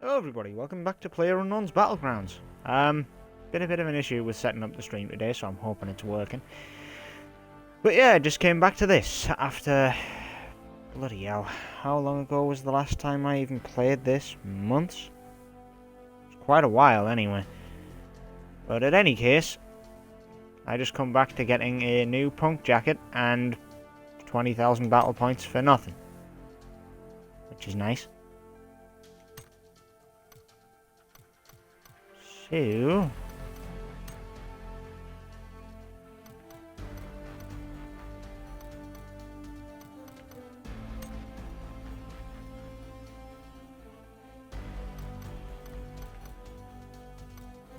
Hello everybody, welcome back to PlayerUnknown's Battlegrounds. Been a bit of an issue with setting up the stream today, so I'm hoping it's working. But yeah, just came back to this after... Bloody hell, how long ago was the last time I even played this? Months? It's quite a while anyway. But in any case, I just come back to getting a new punk jacket and 20,000 battle points for nothing. Which is nice. So...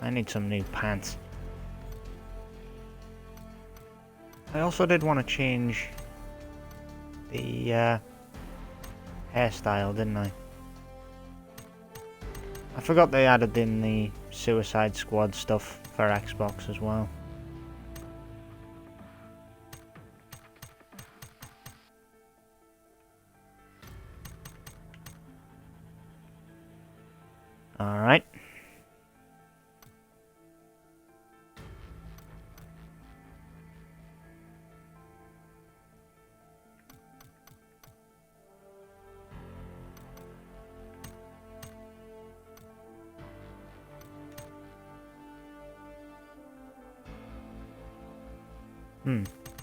I need some new pants. I also did want to change the hairstyle, didn't I? I forgot they added in the Suicide Squad stuff for Xbox as well. Alright.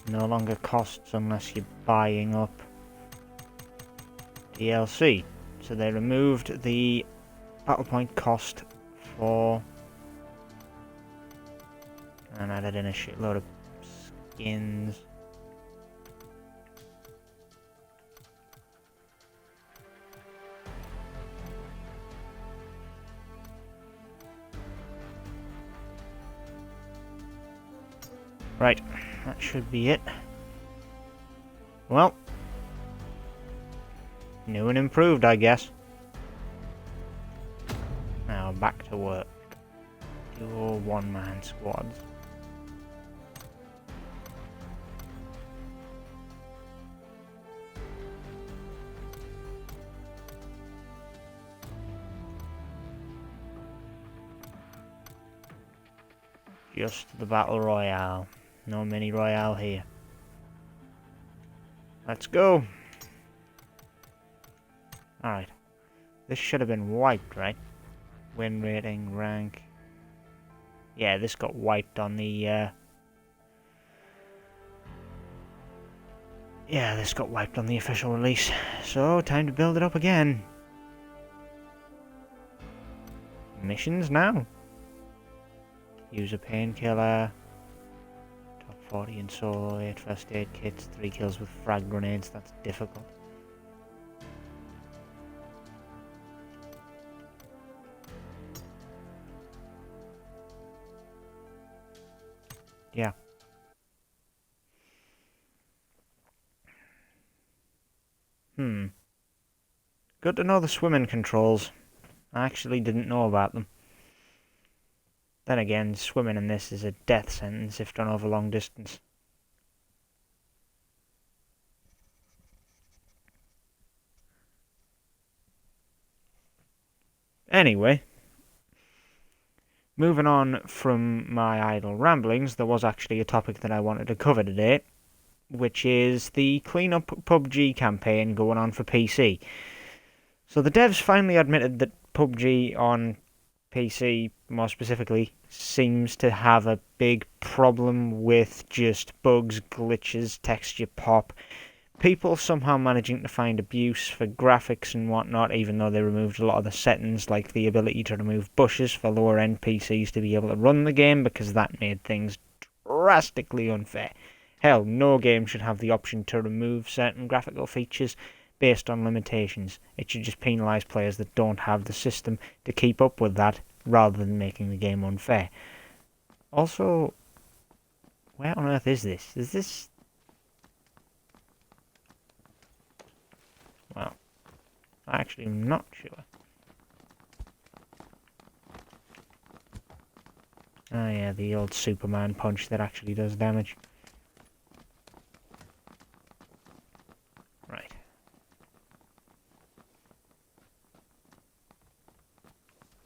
No longer costs unless you're buying up DLC. So they removed the battle point cost for... and added in a shitload of skins. Right, that should be it. Well, new and improved, I guess. Now back to work. Your one-man squads. Just the Battle Royale. No mini Royale here. Let's go! Alright. This should have been wiped, right? Win rating, rank. Yeah, this got wiped on the, Yeah, this got wiped on the official release. So, time to build it up again. Missions now. Use a painkiller. Top 40 in solo, 8 first aid kits, 3 kills with frag grenades. That's difficult. Yeah. Good to know the swimming controls. I actually didn't know about them. Then again, swimming in this is a death sentence if done over long distance. Anyway, moving on from my idle ramblings, there was actually a topic that I wanted to cover today, which is the Clean Up PUBG campaign going on for PC. So the devs finally admitted that PUBG on PC, more specifically, seems to have a big problem with just bugs, glitches, texture pop, people somehow managing to find abuse for graphics and whatnot, even though they removed a lot of the settings, like the ability to remove bushes for lower end PCs to be able to run the game, because that made things drastically unfair. Hell, no game should have the option to remove certain graphical features based on limitations. It should just penalise players that don't have the system to keep up with that, rather than making the game unfair. Also, where on earth is this? Is this... well, actually I'm not sure. Oh yeah, the old Superman punch that actually does damage. Right.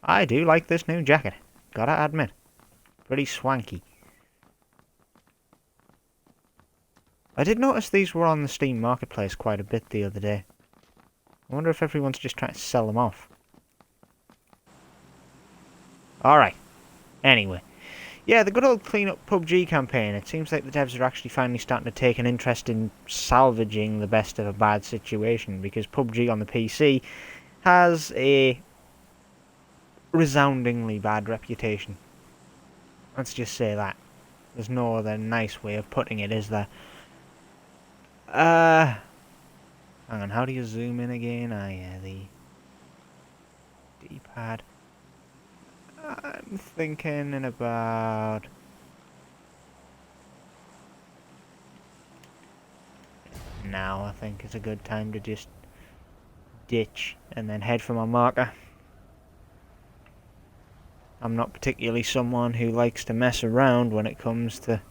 I do like this new jacket. Gotta admit. Pretty swanky. I did notice these were on the Steam Marketplace quite a bit the other day. I wonder if everyone's just trying to sell them off. Alright. Anyway. Yeah, the good old Clean Up PUBG campaign. It seems like the devs are actually finally starting to take an interest in salvaging the best of a bad situation, because PUBG on the PC has a resoundingly bad reputation. Let's just say that. There's no other nice way of putting it, is there? Hang on, how do you zoom in again? Ah, yeah, the D-pad. I'm thinking in about... now, I think is a good time to just ditch and then head for my marker. I'm not particularly someone who likes to mess around when it comes to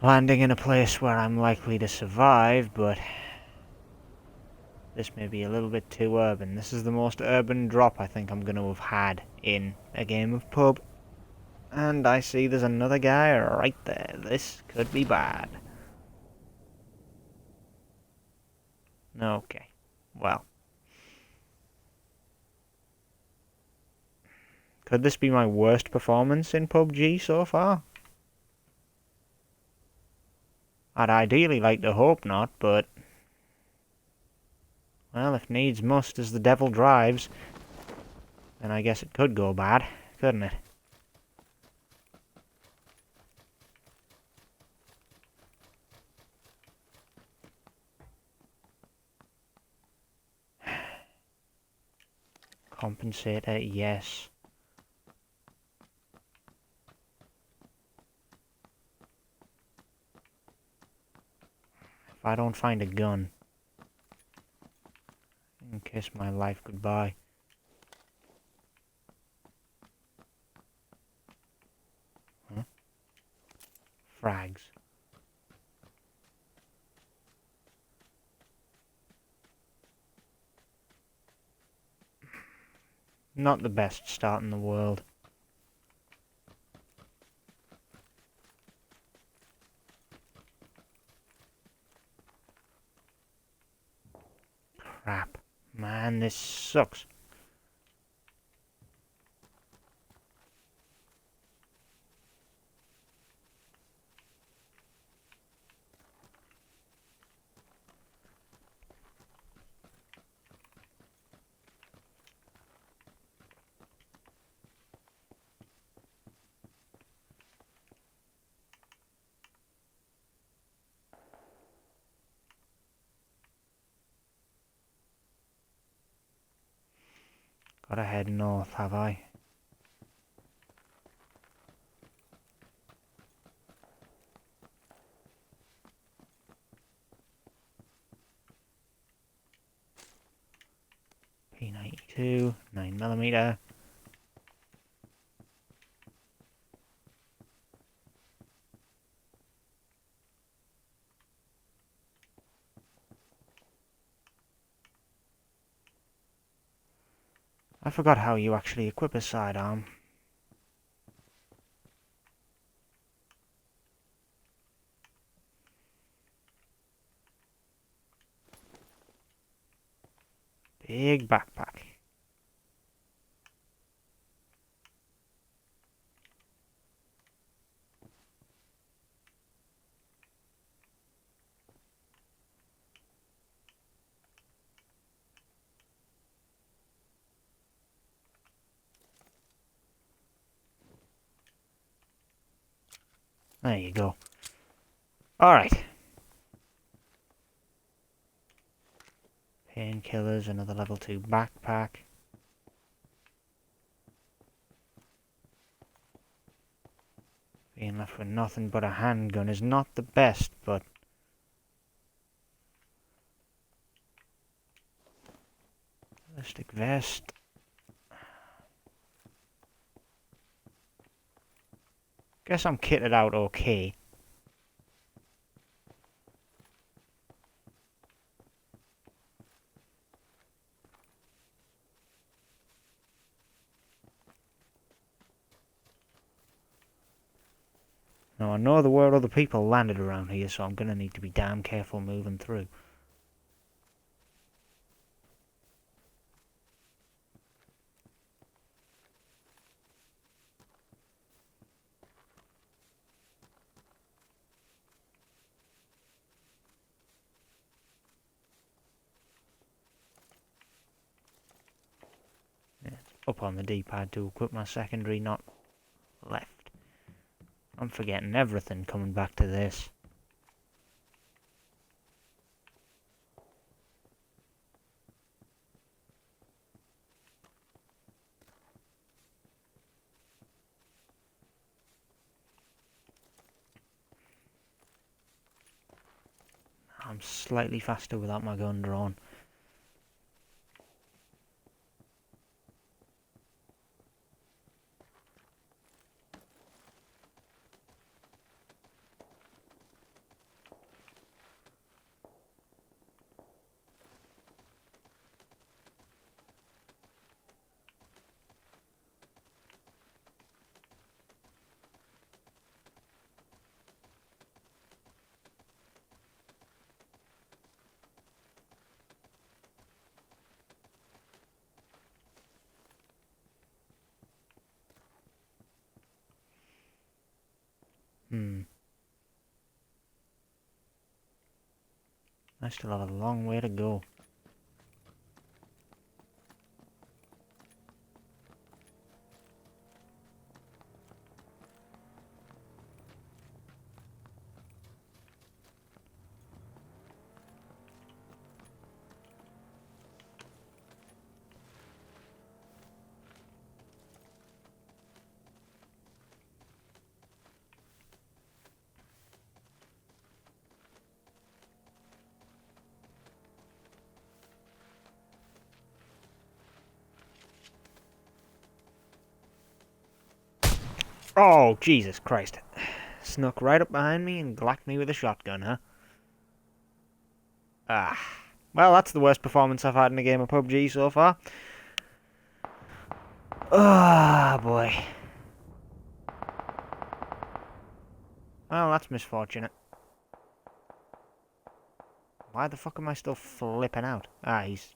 landing in a place where I'm likely to survive, but this may be a little bit too urban. This is the most urban drop I think I'm going to have had in a game of pub. And I see there's another guy right there. This could be bad. Okay. Well. Could this be my worst performance in PUBG so far? I'd ideally like to hope not, but... well, if needs must as the devil drives, then I guess it could go bad, couldn't it? Compensator, yes. If I don't find a gun, and kiss my life goodbye. Huh? Frags. Not the best start in the world. Crap. Man, this sucks. Gotta head north, have I? P92, 9mm. I forgot how you actually equip a sidearm. Big backpack. There you go. Alright. Painkillers, another level 2 backpack. Being left with nothing but a handgun is not the best, but... ballistic vest. Guess I'm kitted out okay. Now, I know there were other people landed around here, so I'm going to need to be damn careful moving through. Yeah, up on the D-pad to equip my secondary, not left. I'm forgetting everything coming back to this. I'm slightly faster without my gun drawn. I still have a long way to go. Oh, Jesus Christ. Snuck right up behind me and glacked me with a shotgun, huh? Ah. Well, that's the worst performance I've had in a game of PUBG so far. Ah, boy. Well, that's misfortunate. Why the fuck am I still flipping out? Ah, he's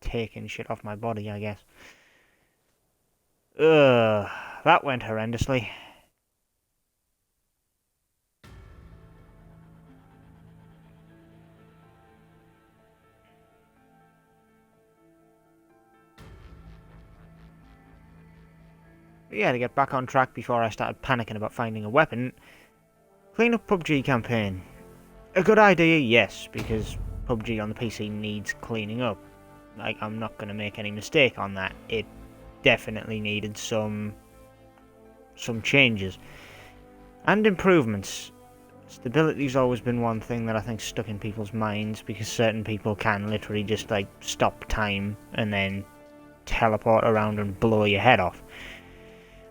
taking shit off my body, I guess. Ugh, that went horrendously. But yeah, to get back on track before I started panicking about finding a weapon, clean up PUBG campaign. A good idea, yes, because PUBG on the PC needs cleaning up. Like, I'm not going to make any mistake on that. It definitely needed some changes and improvements. Stability's always been one thing that I think stuck in people's minds, because certain people can literally just like stop time and then teleport around and blow your head off.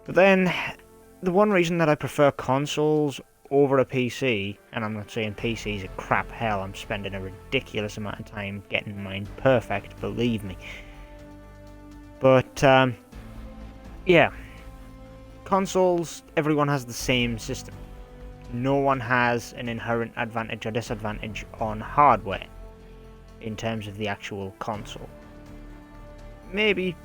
But then the one reason that I prefer consoles over a PC, and I'm not saying PC's a crap hell, I'm spending a ridiculous amount of time getting mine perfect, believe me. But yeah, consoles, everyone has the same system. No one has an inherent advantage or disadvantage on hardware in terms of the actual console. Maybe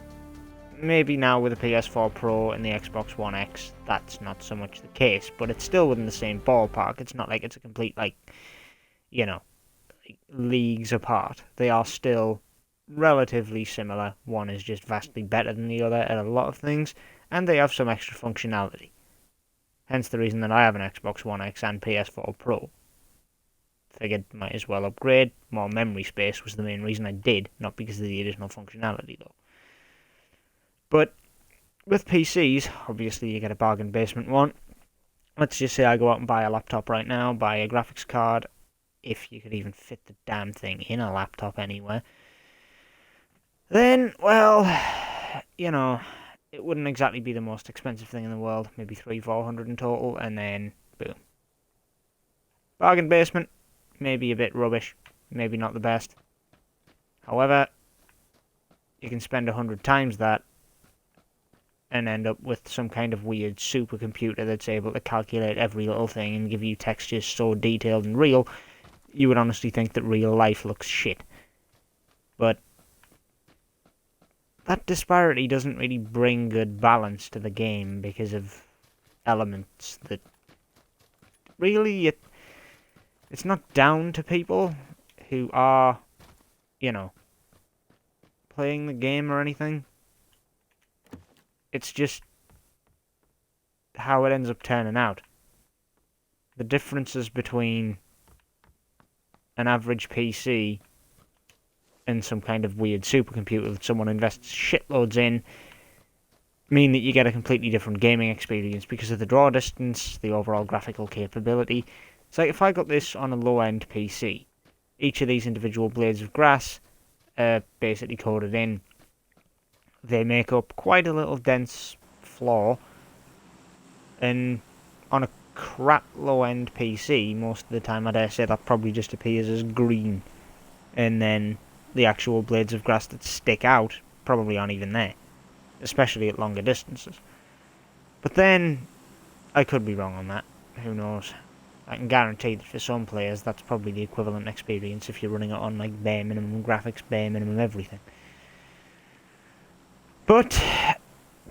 now with the PS4 Pro and the Xbox One X, that's not so much the case, but it's still within the same ballpark. It's not like it's a complete, like, you know, leagues apart. They are still relatively similar. One is just vastly better than the other at a lot of things, and they have some extra functionality. Hence the reason that I have an Xbox One X and PS4 Pro. Figured might as well upgrade. More memory space was the main reason I did, not because of the additional functionality though. But with PCs, obviously you get a bargain basement one. Let's just say I go out and buy a laptop right now, buy a graphics card, if you could even fit the damn thing in a laptop anywhere. Then, well, you know, it wouldn't exactly be the most expensive thing in the world, maybe $300-400 in total, and then boom. Bargain basement, maybe a bit rubbish, maybe not the best. However, you can spend 100 times that and end up with some kind of weird supercomputer that's able to calculate every little thing and give you textures so detailed and real, you would honestly think that real life looks shit. But that disparity doesn't really bring good balance to the game because of elements that really it's not down to people who are, playing the game or anything. It's just how it ends up turning out. The differences between an average PC and some kind of weird supercomputer that someone invests shitloads in mean that you get a completely different gaming experience because of the draw distance, the overall graphical capability. It's like if I got this on a low-end PC, each of these individual blades of grass are basically coded in. They make up quite a little dense floor, and on a crap low-end PC, most of the time I dare say that probably just appears as green, and then the actual blades of grass that stick out probably aren't even there, especially at longer distances. But then, I could be wrong on that, who knows. I can guarantee that for some players that's probably the equivalent experience if you're running it on like bare minimum graphics, bare minimum everything. But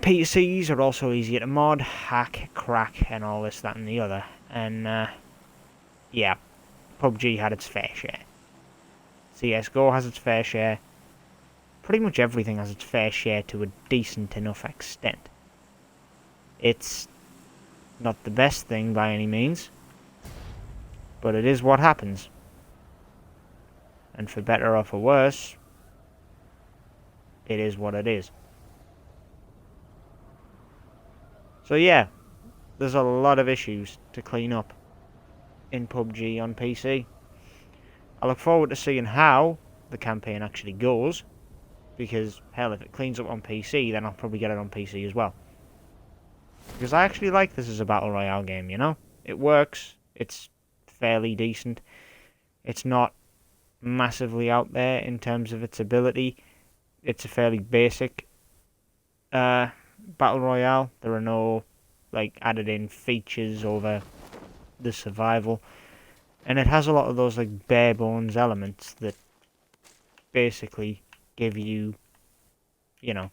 PCs are also easier to mod, hack, crack, and all this, that, and the other. And yeah, PUBG had its fair share. CSGO has its fair share. Pretty much everything has its fair share to a decent enough extent. It's not the best thing by any means, but it is what happens. And for better or for worse, it is what it is. So yeah, there's a lot of issues to clean up in PUBG on PC. I look forward to seeing how the campaign actually goes, because hell, if it cleans up on PC, then I'll probably get it on PC as well. Because I actually like this as a Battle Royale game, you know? It works, it's fairly decent, it's not massively out there in terms of its ability, it's a fairly basic Battle Royale. There are no like added in features over the survival, and it has a lot of those like bare bones elements that basically give you, the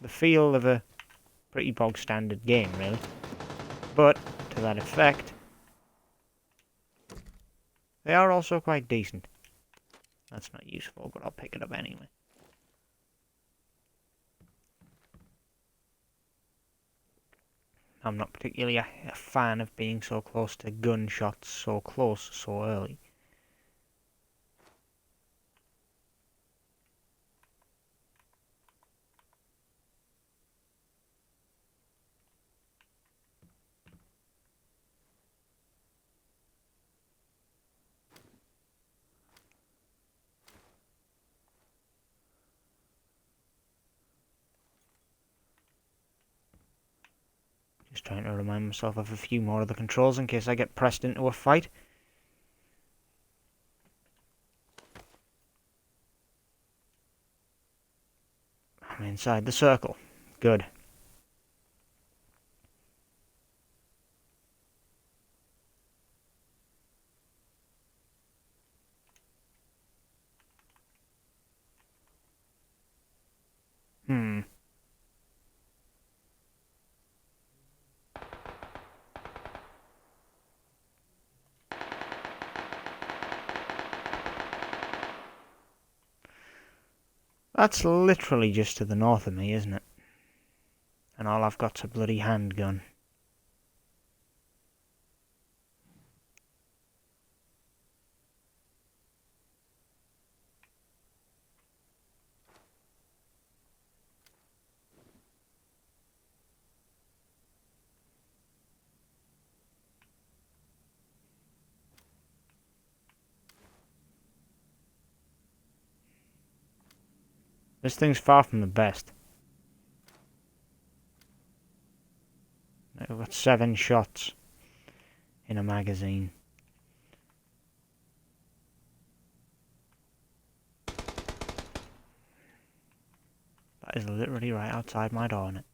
feel of a pretty bog standard game, really. But to that effect, they are also quite decent. That's not useful, but I'll pick it up anyway. I'm not particularly a fan of being so close to gunshots so close so early. Just trying to remind myself of a few more of the controls in case I get pressed into a fight. I'm inside the circle. Good. That's literally just to the north of me, isn't it? And all I've got's a bloody handgun. This thing's far from the best. I've got 7 shots in a magazine. That is literally right outside my door, isn't it?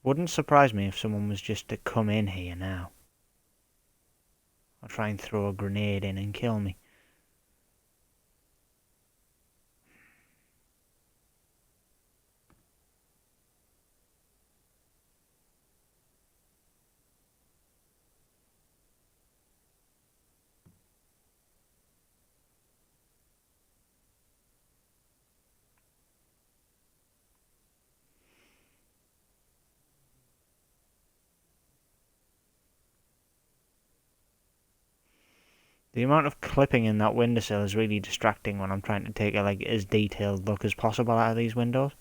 Wouldn't surprise me if someone was just to come in here now. Or try and throw a grenade in and kill me. The amount of clipping in that windowsill is really distracting when I'm trying to take a as detailed look as possible out of these windows.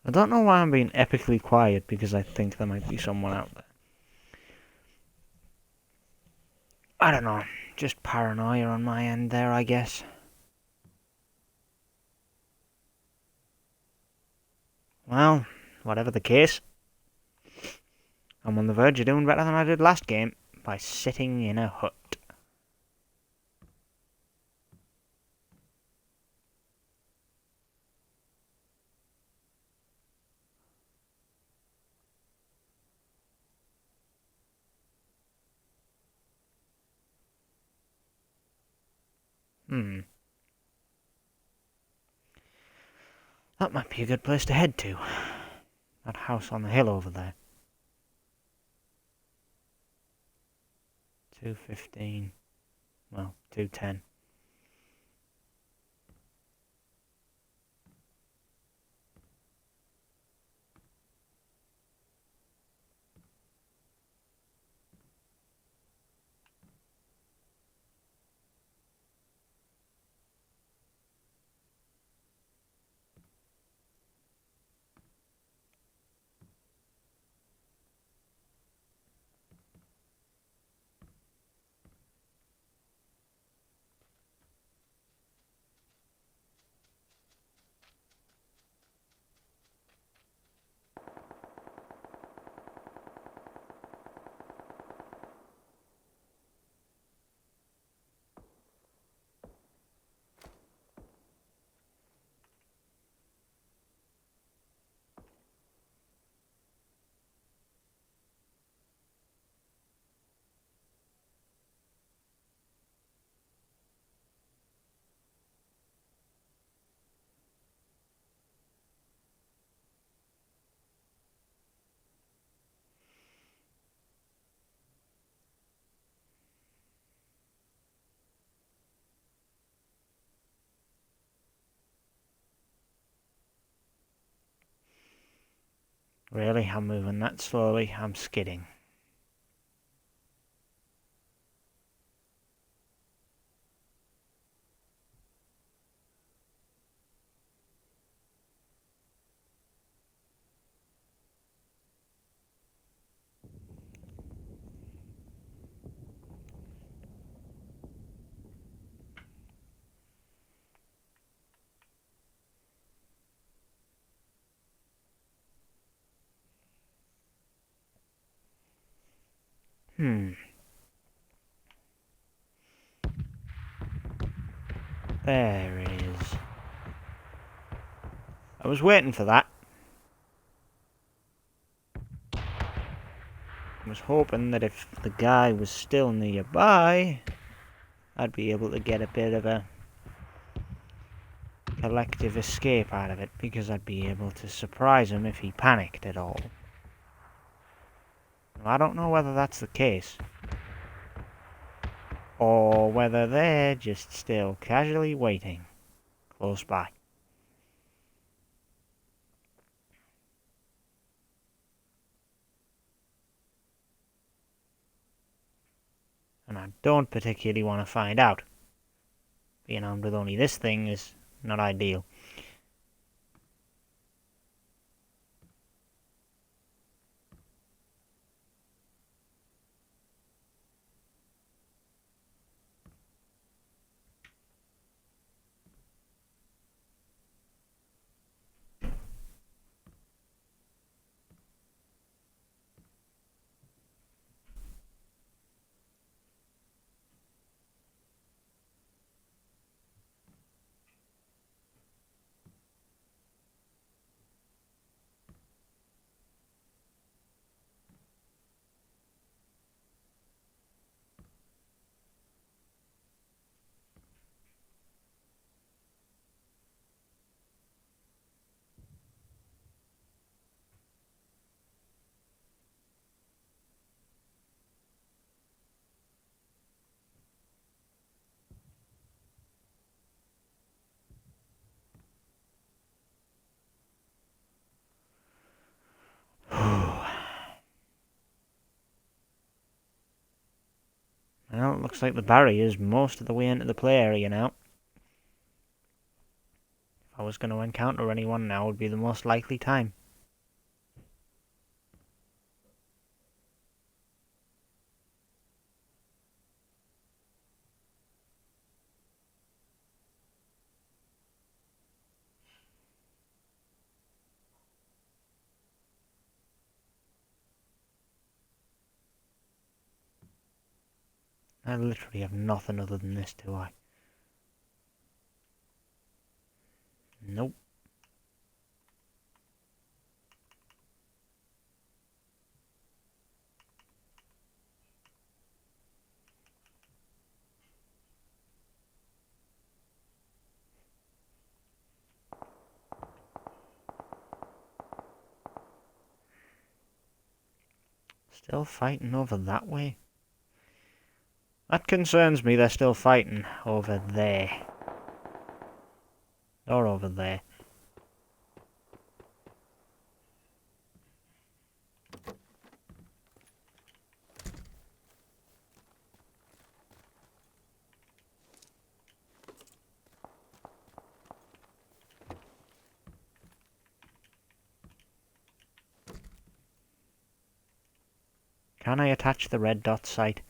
I don't know why I'm being epically quiet, because I think there might be someone out there. I don't know, just paranoia on my end there, I guess. Well, whatever the case, I'm on the verge of doing better than I did last game by sitting in a hut. That might be a good place to head to. That house on the hill over there. 2:15. Well, 2:10. Really, I'm moving that slowly. I'm skidding. There it is. I was waiting for that. I was hoping that if the guy was still nearby, I'd be able to get a bit of a collective escape out of it, because I'd be able to surprise him if he panicked at all. Well, I don't know whether that's the case, or whether they're just still casually waiting close by. And I don't particularly want to find out. Being armed with only this thing is not ideal. Well, it looks like the barrier's most of the way into the play area now. If I was going to encounter anyone, now would be the most likely time. I literally have nothing other than this, do I? Nope. Still fighting over that way? That concerns me, they're still fighting over there. Or over there. Can I attach the red dot sight?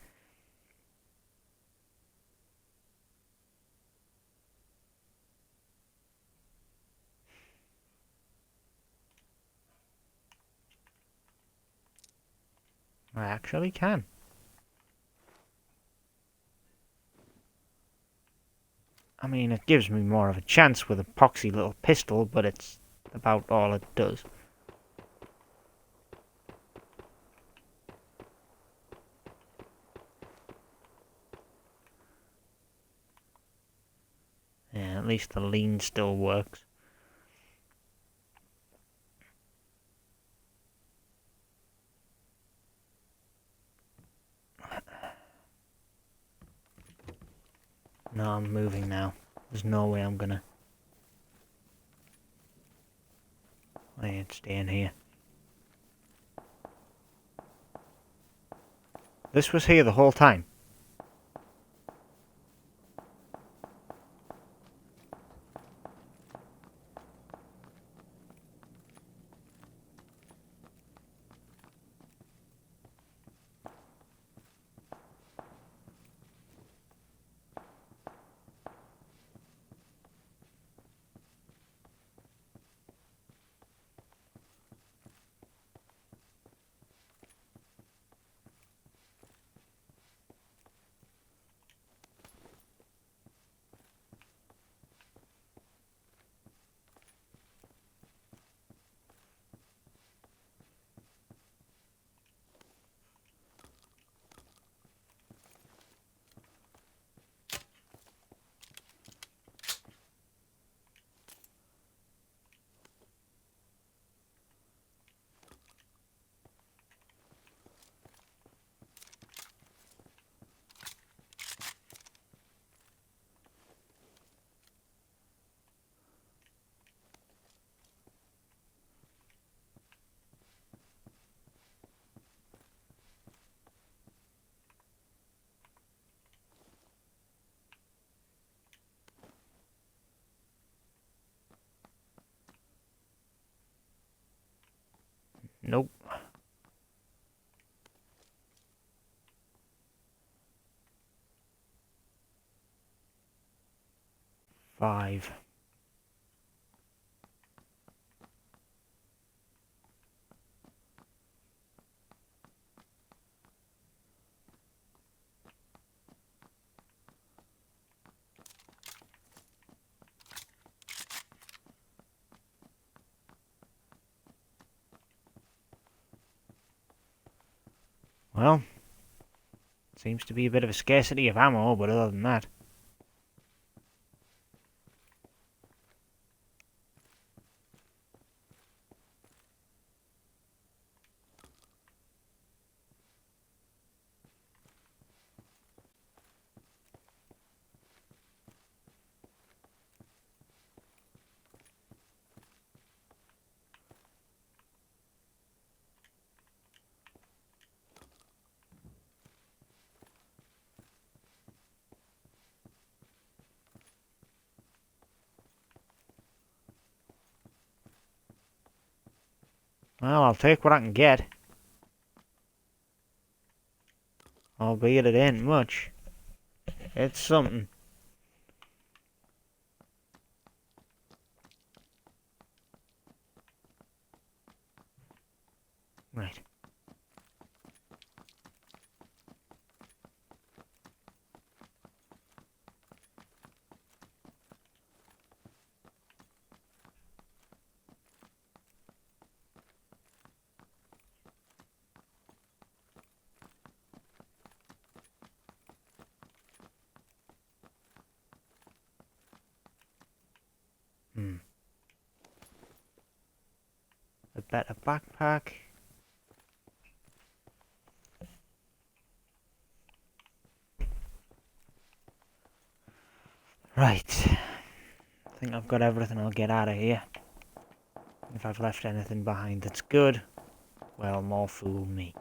I actually can. I mean, it gives me more of a chance with a poxy little pistol, but it's about all it does. Yeah, at least the lean still works. No, I'm moving now. There's no way I'm gonna... I ain't staying here. This was here the whole time. Nope. Five. Well, seems to be a bit of a scarcity of ammo, but other than that. Well, I'll take what I can get. Albeit it ain't much. It's something. Right. A better backpack. Right. I think I've got everything I'll get out of here. If I've left anything behind that's good, well, more fool me.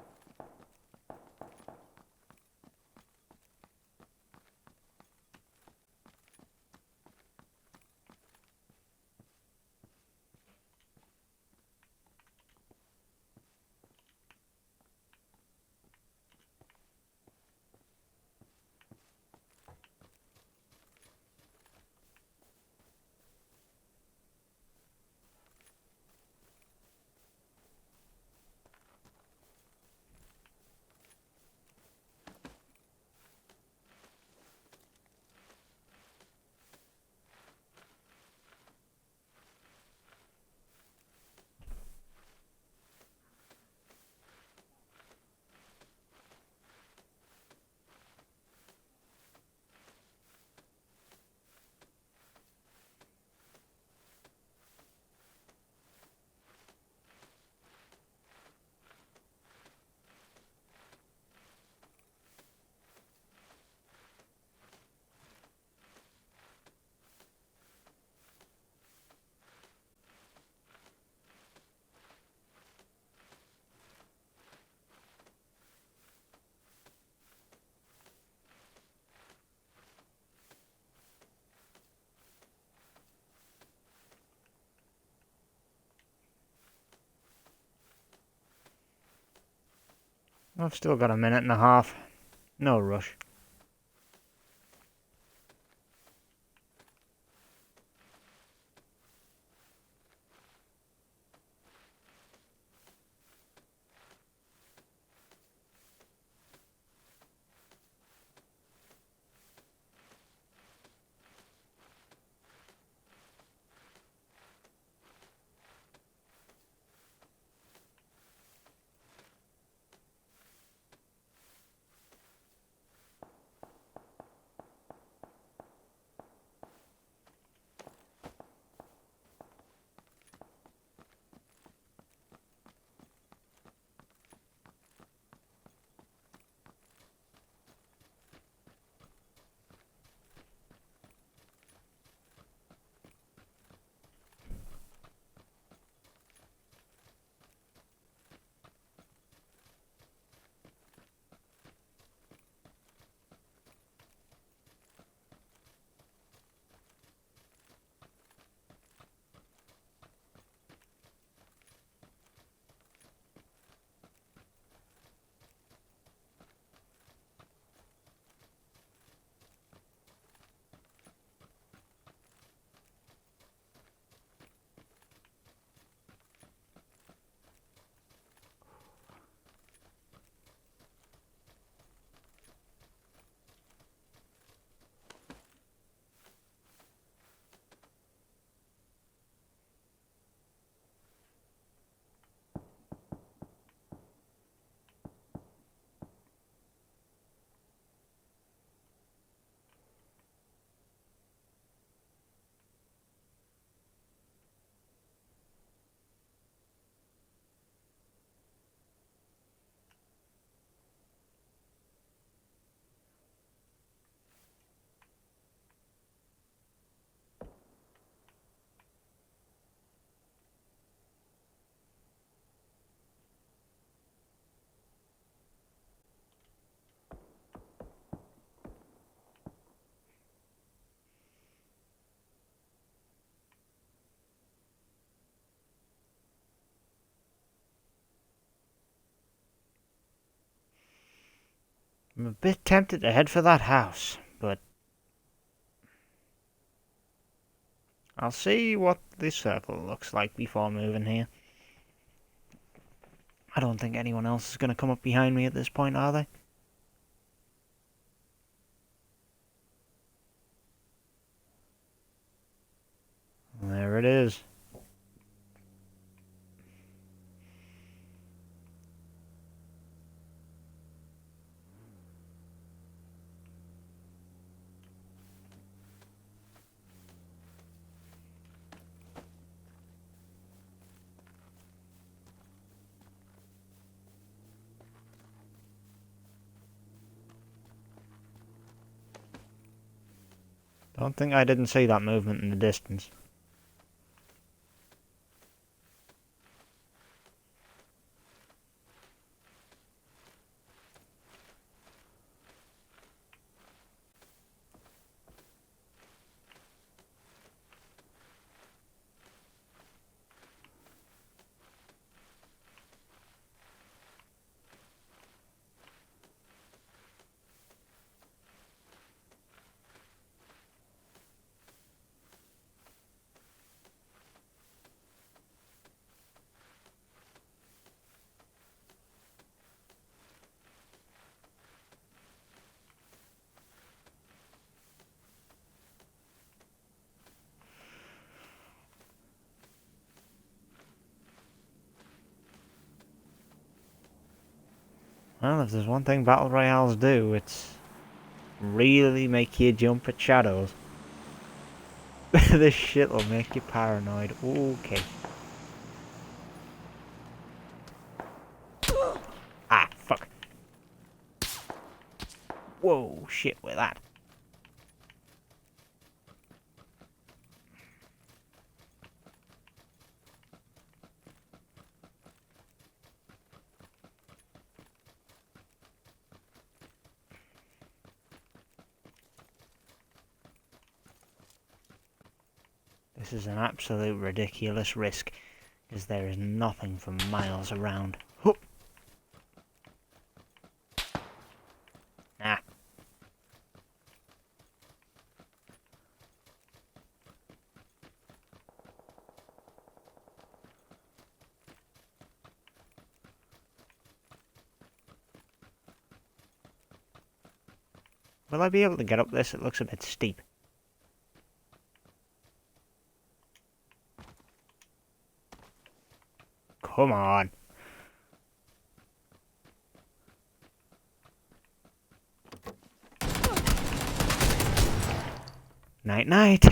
I've still got a minute and a half. No rush. I'm a bit tempted to head for that house, but I'll see what this circle looks like before moving here. I don't think anyone else is going to come up behind me at this point, are they? There it is. Don't think I didn't see that movement in the distance. Well, if there's one thing Battle Royales do, it's really make you jump at shadows. This shit will make you paranoid. Okay. Ah, fuck. Whoa, shit with that. This is an absolute ridiculous risk, as there is nothing for miles around. Hup. Nah. Will I be able to get up this? It looks a bit steep. Come on. Night night.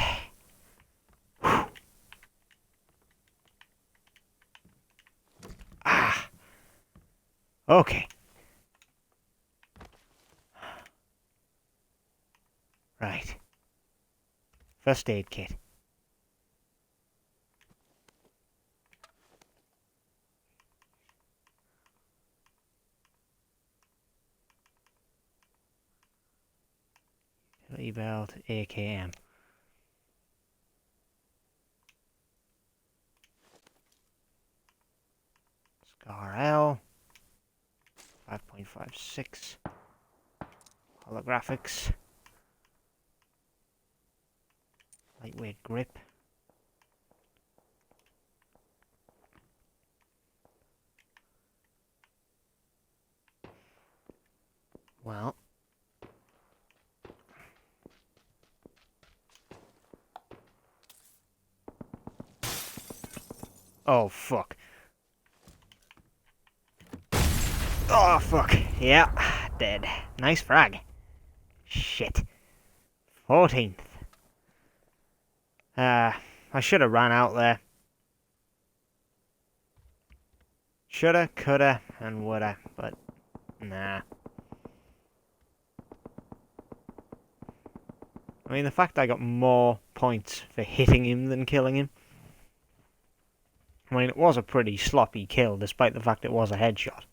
Ah. Okay. Right. First aid kit. Utility belt, AKM. Scar L. 5.56. Holographics. Lightweight grip. Well. Oh, fuck. Oh, fuck. Yeah, dead. Nice frag. Shit. 14th. I should have ran out there. Shoulda, coulda, and woulda, but nah. I mean, the fact I got more points for hitting him than killing him. I mean, it was a pretty sloppy kill, despite the fact it was a headshot.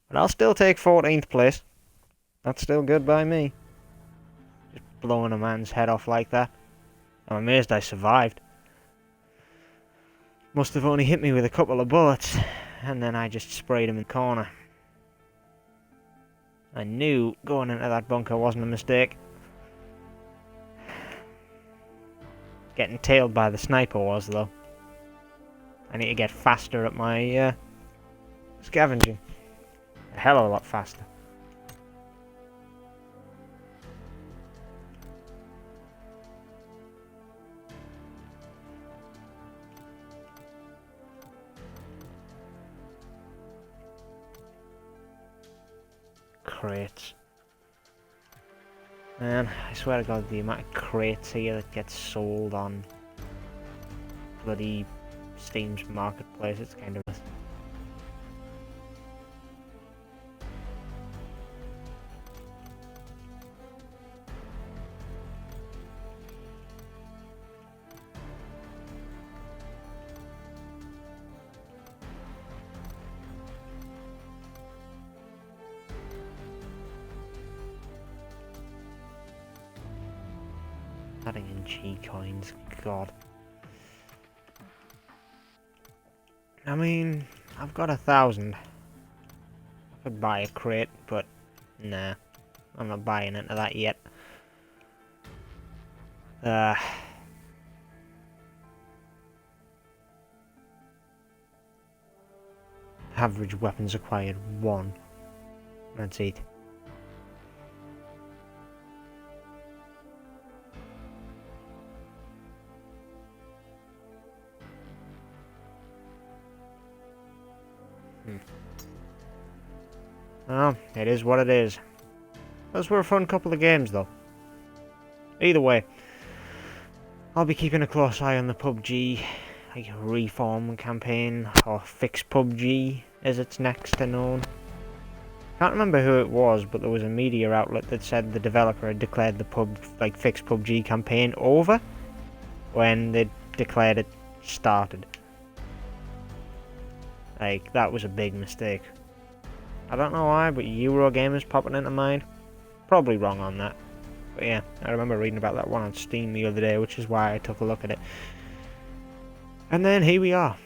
But I'll still take 14th place. That's still good by me. Just blowing a man's head off like that. I'm amazed I survived. Must have only hit me with a couple of bullets, and then I just sprayed him in the corner. I knew going into that bunker wasn't a mistake. Getting tailed by the sniper was, though. I need to get faster at my scavenging. A hell of a lot faster. Crates. Man, I swear to God, the amount of crates here that get sold on bloody Steam's marketplace, it's kind of... Adding in G coins, God. I mean, I've got 1,000. I could buy a crate, but nah, I'm not buying into that yet. Average weapons acquired 1. That's it. Well, it is what it is. Those were a fun couple of games, though. Either way, I'll be keeping a close eye on the PUBG like reform campaign, or fix PUBG as it's next to known. Can't remember who it was, but there was a media outlet that said the developer had declared the fix PUBG campaign over when they declared it started. Like, that was a big mistake. I don't know why, but Eurogamer's popping into mind. Probably wrong on that. But yeah, I remember reading about that one on Steam the other day, which is why I took a look at it. And then here we are.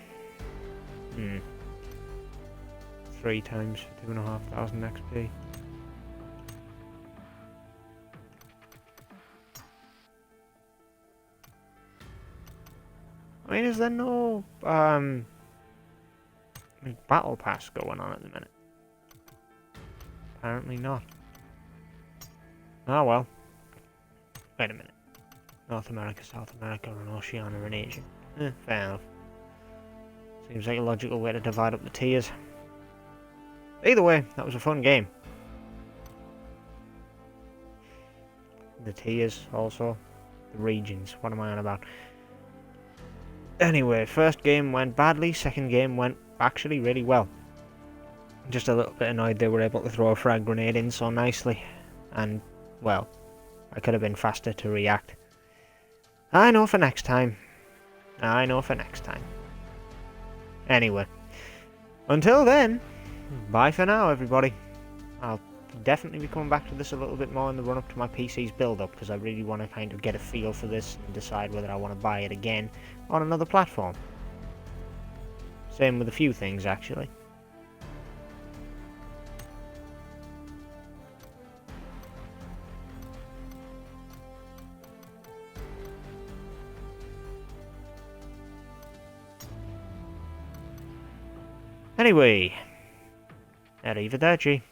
3 times for 2,500 XP. I mean, is there no battle pass going on at the minute? Apparently not. Oh well. Wait a minute. North America, South America, and Oceania and Asia. Fair enough. Seems like a logical way to divide up the tiers. Either way, that was a fun game. The tiers also. The regions. What am I on about? Anyway, first game went badly, second game went actually really well. Just a little bit annoyed they were able to throw a frag grenade in so nicely. And, well, I could have been faster to react. I know for next time. I know for next time. Anyway, until then, bye for now, everybody. I'll definitely be coming back to this a little bit more in the run-up to my PC's build-up, because I really want to kind of get a feel for this and decide whether I want to buy it again on another platform. Same with a few things, actually. Anyway, arrivederci.